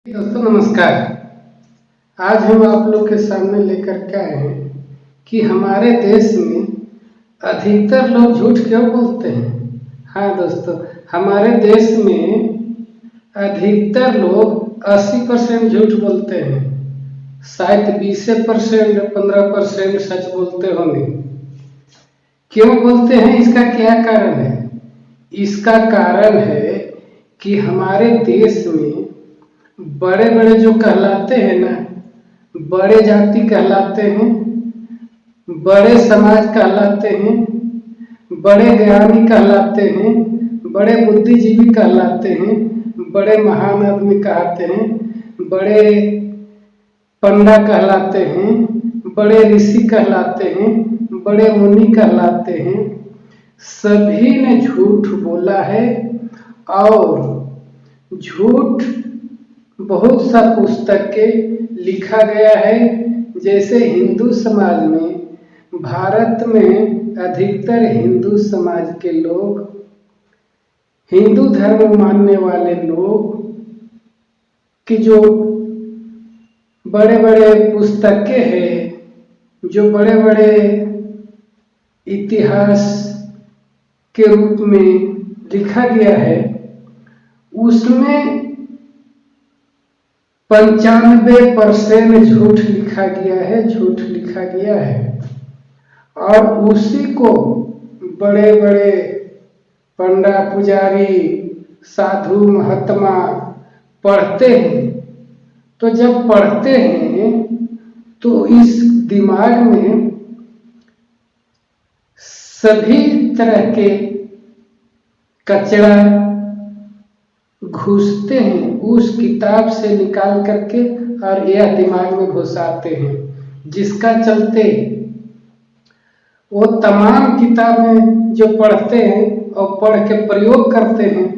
दोस्तों नमस्कार। आज हम आप लोग के सामने लेकर के आए हैं कि हमारे देश में अधिकतर लोग झूठ क्यों बोलते हैं। हाँ दोस्तों, हमारे देश में अधिकतर लोग 80% झूठ बोलते हैं, शायद 20% 15% सच बोलते होंगे। क्यों बोलते हैं, इसका क्या कारण है? इसका कारण है कि हमारे देश में बड़े बड़े जो कहलाते हैं ना, बड़े जाति कहलाते हैं, बड़े समाज कहलाते हैं, बड़े ज्ञानी कहलाते हैं, बड़े बुद्धिजीवी कहलाते हैं, बड़े महान आदमी कहते हैं, बड़े पंडा कहलाते हैं, बड़े ऋषि कहलाते हैं, बड़े मुनि कहलाते हैं। सभी ने झूठ बोला है और झूठ बहुत सा पुस्तक के लिखा गया है। जैसे हिंदू समाज में, भारत में अधिकतर हिंदू समाज के लोग, हिंदू धर्म मानने वाले लोग की जो बड़े बड़े पुस्तकें हैं, जो बड़े बड़े इतिहास के रूप में लिखा गया है, उसमें 95% झूठ लिखा गया है, झूठ लिखा गया है। और उसी को बड़े बड़े पंडा पुजारी साधु महात्मा पढ़ते हैं। तो जब पढ़ते हैं तो इस दिमाग में सभी तरह के कचरा घुसते हैं, उस किताब से निकाल करके और यह दिमाग में घुसाते हैं, जिसका चलते वो तमाम किताबें जो पढ़ते हैं और पढ़ के प्रयोग करते हैं,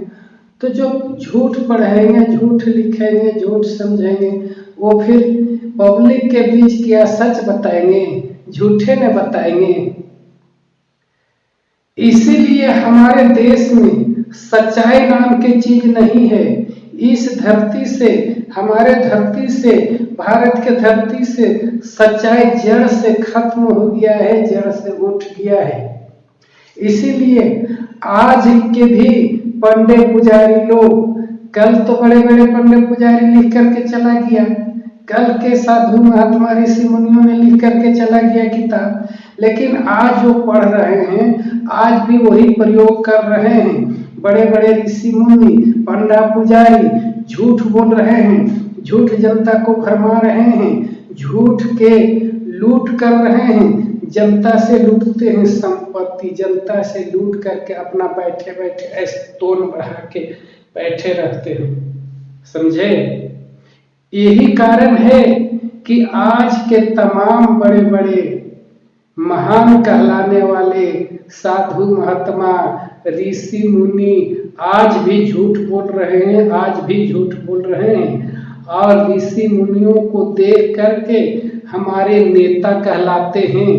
तो जो झूठ पढ़ेंगे, झूठ लिखेंगे, झूठ समझेंगे, वो फिर पब्लिक के बीच क्या सच बताएंगे, झूठे न बताएंगे। इसीलिए हमारे देश में सच्चाई नाम की चीज नहीं है। इस धरती से, हमारे धरती से, भारत के धरती से सच्चाई जड़ से खत्म हो गया है, जड़ से उठ गया है। इसीलिए आज के भी पंडे पुजारी लोग, कल तो बड़े बड़े पंडे पुजारी लिख करके चला गया, कल के साधु महात्मा ऋषि मुनियों ने लिख करके चला गया किताब, लेकिन आज जो पढ़ रहे हैं, आज भी वही प्रयोग कर रहे हैं। बड़े बड़े ऋषि मुनि, पंडा पुजारी झूठ बोल रहे हैं, झूठ जनता को भरमा रहे हैं, झूठ के लूट कर रहे हैं, जनता से लूटते हैं संपत्ति, जनता से लूट करके अपना बैठे बैठे ऐसे तोन बढ़ा के बैठे रहते हैं। समझे? यही कारण है कि आज के तमाम बड़े बड़े महान कहलाने वाले साधु महात्मा ऋषि मुनि आज भी झूठ बोल रहे हैं, आज भी झूठ बोल रहे हैं। और ऋषि मुनियों को देख करके हमारे नेता कहलाते हैं,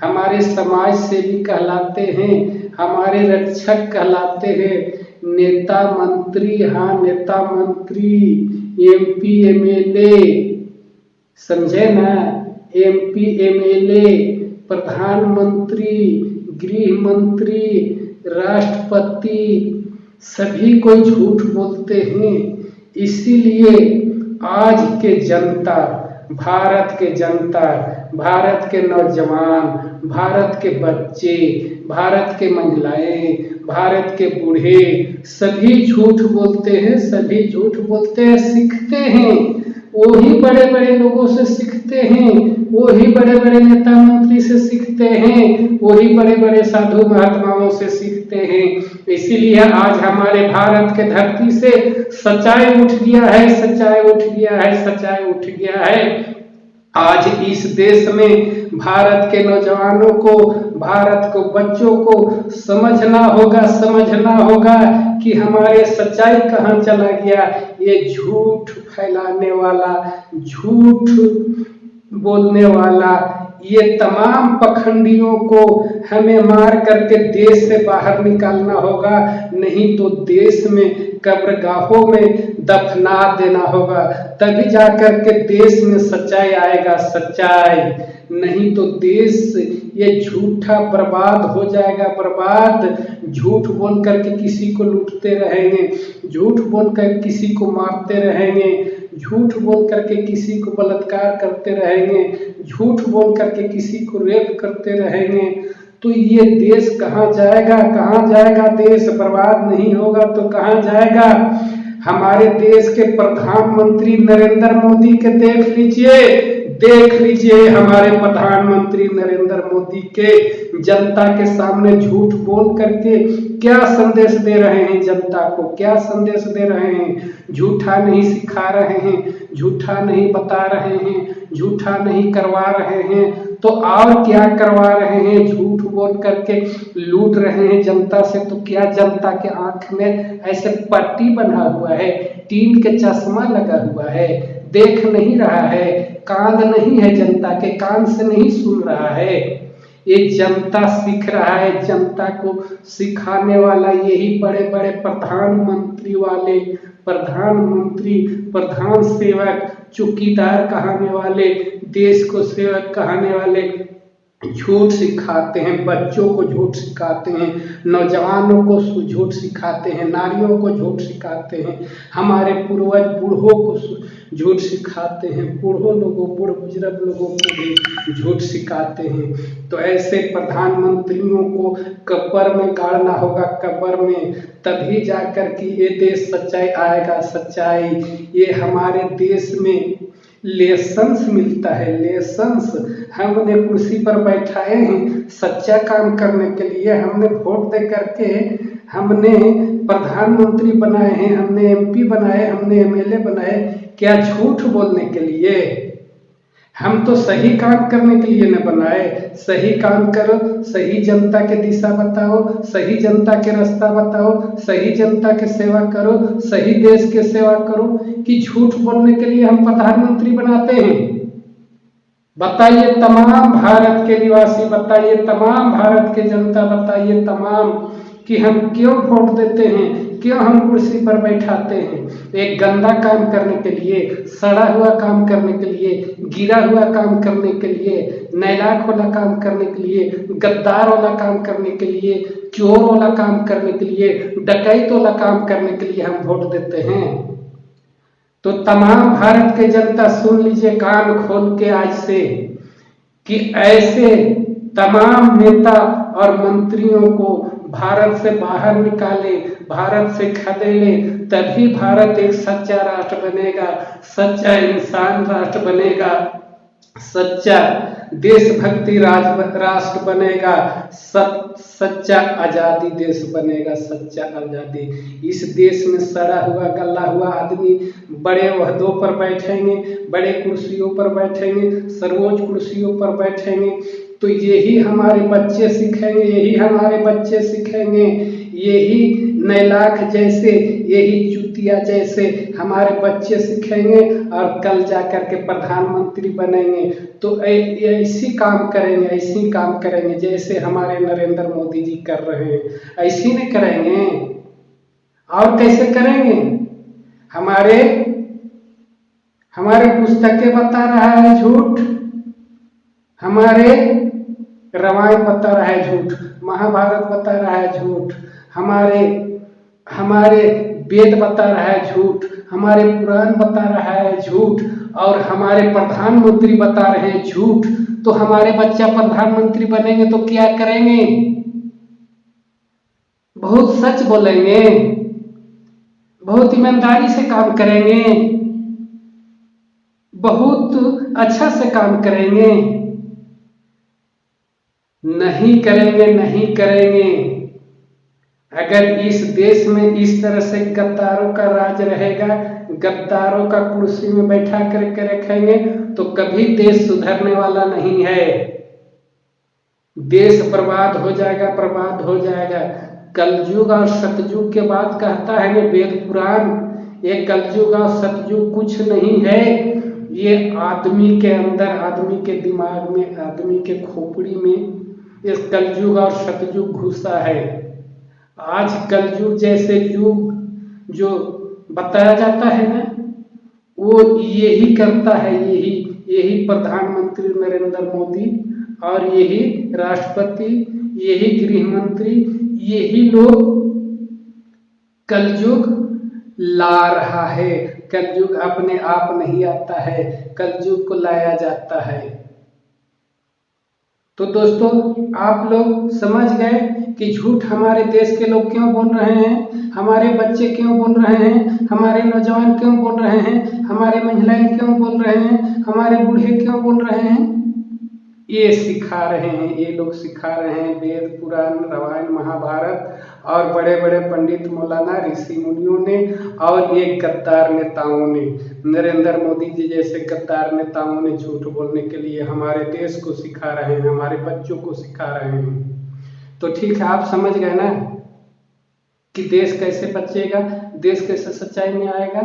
हमारे समाज सेवी कहलाते हैं, हमारे रक्षक कहलाते हैं, नेता मंत्री, हाँ नेता मंत्री, MP MLA, समझे ना, MP MLA, प्रधानमंत्री, गृह मंत्री, राष्ट्रपति, सभी कोई झूठ बोलते हैं। इसीलिए आज के जनता, भारत के जनता, भारत के नौजवान, भारत के बच्चे, भारत के महिलाएं, भारत के बूढ़े सभी झूठ बोलते हैं, सभी झूठ बोलते हैं, सीखते हैं, वही बड़े बड़े लोगों से सीखते हैं, वही बड़े बड़े नेता मंत्री से सीखते हैं, वही बड़े बड़े साधु महात्माओं से सीखते हैं। इसीलिए आज हमारे भारत के धरती से सच्चाई उठ गया है, सच्चाई उठ गया है, सच्चाई उठ गया है। आज इस देश में भारत के नौजवानों को, भारत को बच्चों को समझना होगा कि हमारे सच्चाई कहाँ चला गया। ये झूठ फैलाने वाला, झूठ बोलने वाला, ये तमाम पखंडियों को हमें मार करके देश से बाहर निकालना होगा, नहीं तो देश में कब्रगाहों में दफना देना होगा। तभी जाकर के देश में सच्चाई आएगा, सच्चाई। नहीं तो देश ये झूठा बर्बाद हो जाएगा, बर्बाद। झूठ बोल करके किसी को लूटते रहेंगे, झूठ बोल कर किसी को मारते रहेंगे, झूठ बोल करके किसी को बलात्कार करते रहेंगे, झूठ बोल करके किसी को रेप करते रहेंगे, तो ये देश कहाँ जाएगा, कहाँ जाएगा? देश बर्बाद नहीं होगा तो कहाँ जाएगा? हमारे देश के प्रधानमंत्री नरेंद्र मोदी के देख लीजिए हमारे प्रधानमंत्री नरेंद्र मोदी के जनता के सामने झूठ बोल करके क्या संदेश दे रहे हैं? जनता को क्या संदेश दे रहे हैं? झूठा नहीं सिखा रहे हैं, झूठा नहीं बता रहे हैं, झूठा नहीं करवा रहे हैं, तो और क्या करवा रहे हैं? झूठ बोल करके लूट रहे हैं जनता से। तो क्या जनता के आंख में ऐसे पट्टी बना हुआ है, टीन के चश्मा लगा हुआ है, देख नहीं रहा है, कान नहीं है जनता के, कान से नहीं सुन रहा है? ये जनता सीख रहा है। जनता को सिखाने वाला यही बड़े बड़े प्रधानमंत्री वाले, प्रधानमंत्री, प्रधान सेवक, चौकीदार कहने वाले, देश को सेवक कहने वाले झूठ सिखाते हैं, बच्चों को झूठ सिखाते हैं, नौजवानों को झूठ सिखाते हैं, नारियों को झूठ सिखाते हैं, हमारे पूर्वज बूढ़ों को झूठ सिखाते हैं, बूढ़ों लोगों, बूढ़ बुजुर्ग लोगों को भी झूठ सिखाते हैं। तो ऐसे प्रधानमंत्रियों को कब्र में गाड़ना होगा, कब्र में, तभी जाकर के ये देश सच्चाई आएगा, सच्चाई। ये हमारे देश में लेसन्स मिलता है, लेसन्स। हमने कुर्सी पर बैठाए हैं सच्चा काम करने के लिए, हमने वोट दे करके हमने प्रधानमंत्री बनाए हैं, हमने एमपी बनाए, हमने एमएलए बनाए, क्या झूठ बोलने के लिए? हम तो सही काम करने के लिए न बनाए। सही काम करो, सही जनता के दिशा बताओ, सही जनता के रास्ता बताओ, सही जनता के सेवा करो, सही देश के सेवा करो, कि झूठ बोलने के लिए हम प्रधानमंत्री बनाते हैं? बताइए तमाम भारत के निवासी, बताइए तमाम भारत के जनता, बताइए तमाम कि हम क्यों वोट देते हैं, क्यों हम कुर्सी पर बैठाते हैं? एक गंदा काम करने के लिए, सड़ा हुआ काम करने के लिए, गिरा हुआ काम करने के लिए, नालायक वाला काम करने के लिए, गद्दार वाला काम करने के लिए, चोर वाला काम करने के लिए, डकैत वाला काम करने के लिए हम वोट देते हैं। तो तमाम भारत के जनता सुन लीजिए कान खोल के आज से, कि ऐसे तमाम नेता और मंत्रियों को भारत से बाहर निकाले, भारत से खदेड़े, तभी भारत एक सच्चा राष्ट्र बनेगा, सच्चा इंसान राष्ट्र बनेगा, सच्चा देशभक्ति राष्ट्र बनेगा, सच्चा आजादी देश बनेगा, सच्चा आजादी। इस देश में सड़ा हुआ गला हुआ आदमी बड़े ओहदों पर बैठेंगे, बड़े कुर्सियों पर बैठेंगे, सर्वोच्च कुर्सियों पर बैठेंगे, तो यही हमारे बच्चे सीखेंगे, यही हमारे बच्चे सीखेंगे, यही नैलाख जैसे, यही चुतिया जैसे हमारे बच्चे सीखेंगे और कल जाकर के प्रधानमंत्री बनेंगे। तो ऐसी काम करेंगे, ऐसी काम करेंगे जैसे हमारे नरेंद्र मोदी जी कर रहे हैं, ऐसी नहीं करेंगे। और कैसे करेंगे? हमारे पुस्तकें बता रहा है झूठ, हमारे रामायण बता रहा है झूठ, महाभारत बता रहा है झूठ, हमारे वेद बता रहा है झूठ, हमारे पुराण बता रहा है झूठ, और हमारे प्रधानमंत्री बता रहे हैं झूठ। तो हमारे बच्चा प्रधानमंत्री बनेंगे तो क्या करेंगे? बहुत सच बोलेंगे, बहुत ईमानदारी से काम करेंगे, बहुत अच्छा से काम करेंगे। नहीं करेंगे, नहीं करेंगे। अगर इस देश में इस तरह से गद्दारों का राज रहेगा, गद्दारों का कुर्सी में बैठा करके रखेंगे, तो कभी देश सुधरने वाला नहीं है। देश बर्बाद हो जाएगा, बर्बाद हो जाएगा। कलयुग और सतयुग के बाद कहता है ना वेद पुराण, ये कलयुग और सतयुग कुछ नहीं है, ये आदमी के अंदर, आदमी के दिमाग में, आदमी के खोपड़ी में इस कलयुग और सतयुग घुसा है। आज कलयुग जैसे युग जो बताया जाता है ना, वो यही करता है, यही प्रधानमंत्री नरेंद्र मोदी और यही राष्ट्रपति, यही गृह मंत्री, यही लोग कलयुग ला रहा है। कलयुग अपने आप नहीं आता है, कलयुग को लाया जाता है। तो दोस्तों, आप लोग समझ गए कि झूठ हमारे देश के लोग क्यों बोल रहे हैं, हमारे बच्चे क्यों बोल रहे हैं, हमारे नौजवान क्यों बोल रहे हैं, हमारे महिलाएं क्यों बोल रहे हैं, हमारे बूढ़े क्यों बोल रहे हैं। ये सिखा रहे हैं, ये लोग सिखा रहे हैं वेद पुराण रामायण महाभारत और बड़े बड़े पंडित मौलाना ऋषि मुनियों ने और ये गद्दार नेताओं ने, नरेंद्र मोदी जी जैसे गद्दार नेताओं ने झूठ बोलने के लिए हमारे देश को सिखा रहे हैं, हमारे बच्चों को सिखा रहे हैं। तो ठीक है, आप समझ गए ना कि देश कैसे बचेगा, देश कैसे सच्चाई में आएगा।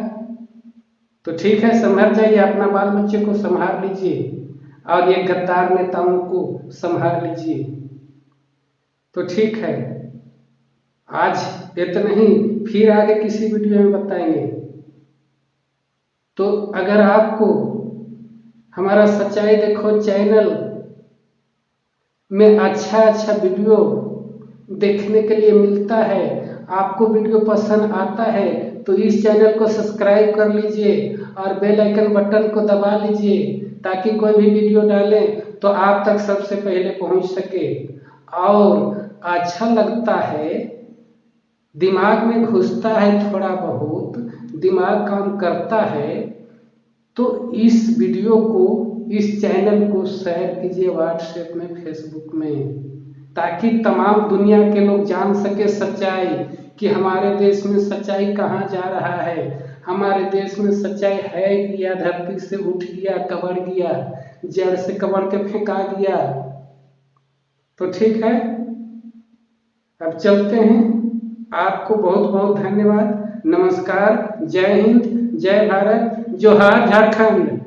तो ठीक है, संभल जाइए, अपना बाल बच्चे को संभाल लीजिए और ये गद्दार नेताओं को संभाल लीजिए। तो ठीक है, आज इतना ही, फिर आगे किसी वीडियो में बताएंगे। तो अगर आपको हमारा सच्चाई देखो चैनल में अच्छा वीडियो देखने के लिए मिलता है, आपको वीडियो पसंद आता है, तो इस चैनल को सब्सक्राइब कर लीजिए और बेल आइकन बटन को दबा लीजिए ताकि कोई भी वीडियो डालें तो आप तक सबसे पहले पहुंच सके। और अच्छा लगता है, दिमाग में घुसता है, थोड़ा बहुत दिमाग काम करता है, तो इस वीडियो को, इस चैनल को शेयर कीजिए व्हाट्सएप में, फेसबुक में, ताकि तमाम दुनिया के लोग जान सके सच्चाई कि हमारे देश में सच्चाई कहाँ जा रहा है, हमारे देश में सच्चाई है या धरती से उठ गया, कबड़ गया, जड़ से कबड़ के फेंका गया। तो ठीक है, अब चलते हैं। आपको बहुत बहुत धन्यवाद। नमस्कार, जय हिंद, जय भारत, जोहार झारखंड।